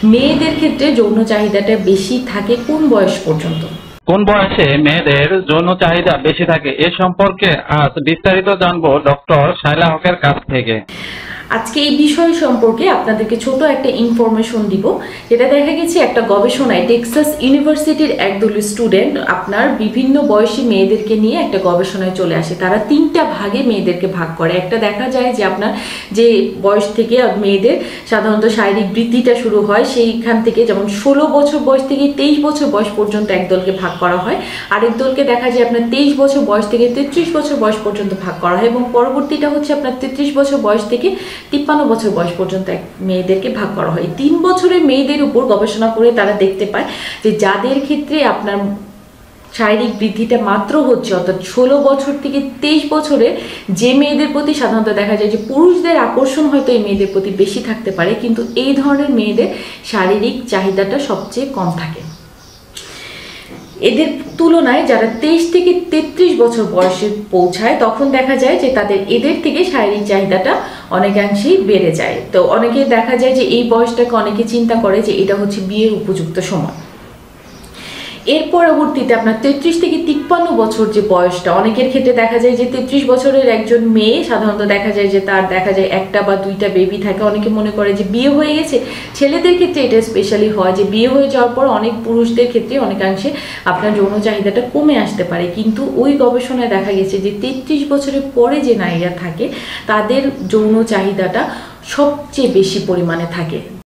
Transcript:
মেয়েদের ক্ষেত্রে যৌন চাহিদাটা বেশি থাকে কোন বয়স পর্যন্ত? কোন বয়সে মেয়েদের যৌন চাহিদা বেশি থাকে এ সম্পর্কে আজ বিস্তারিত জানবো ডক্টর শায়লা হকের কাছ থেকে। আজকে এই বিষয় সম্পর্কে আপনাদেরকে ছোট একটা ইনফরমেশন দিব, যেটা দেখা গেছে একটা গবেষণায় টেক্সাস ইউনিভার্সিটির একদল স্টুডেন্ট আপনার বিভিন্ন বয়সী মেয়েদেরকে নিয়ে একটা গবেষণায় চলে আসে। তারা 3টা ভাগে মেয়েদেরকে ভাগ করে। একটা দেখা যায় যে আপনার যে বয়স থেকে মেয়েদের সাধারণত শারীরিক বৃদ্ধিটা শুরু হয়, সেইখান থেকে যেমন 16 বছর বয়স থেকে 23 বছর বয়স পর্যন্ত একদলকে ভাগ করা হয়। আরেক দলকে দেখা যায় আপনার 23 বছর বয়স থেকে 33 বছর বয়স পর্যন্ত ভাগ করা হয়, এবং পরবর্তীটা হচ্ছে আপনার 33 বছর বয়স থেকে 53 বছর বয়স পর্যন্ত মেয়েদেরকে ভাগ করা হয়। 3 বছরের মেয়েদের উপর গবেষণা করে তারা দেখতে পায় যে যাদের ক্ষেত্রে আপনার শারীরিক বৃদ্ধিটা মাত্র হচ্ছে, অর্থাৎ 16 বছর থেকে 23 বছরে যে মেয়েদের প্রতি সাধারণত দেখা যায় যে পুরুষদের আকর্ষণ হয়তো এই মেয়েদের প্রতি বেশি থাকতে পারে, কিন্তু এই ধরনের মেয়েদের শারীরিক চাহিদাটা সবচেয়ে কম থাকে। এদের তুলনায় যারা 23 থেকে 33 বছর বয়সে পৌঁছায় তখন দেখা যায় যে এদের থেকে শারীরিক চাহিদাটা অনেকাংশেই বেড়ে যায়। তো অনেকে দেখা যায় যে এই বয়সটাকে অনেকে চিন্তা করে যে এটা হচ্ছে বিয়ের উপযুক্ত সময়। এর পরবর্তীতে আপনার 33 থেকে 53 বছর যে বয়সটা, অনেকের ক্ষেত্রে দেখা যায় যে 33 বছরের একজন মেয়ে সাধারণত দেখা যায় যে তার দেখা যায় 1টা বা 2টা বেবি থাকে। অনেকে মনে করে যে বিয়ে হয়ে গেছে। ছেলেদের ক্ষেত্রে এটা স্পেশালি হয় যে বিয়ে হয়ে যাওয়ার পর অনেক পুরুষদের ক্ষেত্রে অনেকাংশে আপনার যৌন চাহিদাটা কমে আসতে পারে, কিন্তু ওই গবেষণায় দেখা গেছে যে 33 বছরের পরে যে নারীরা থাকে তাদের যৌন চাহিদাটা সবচেয়ে বেশি পরিমাণে থাকে।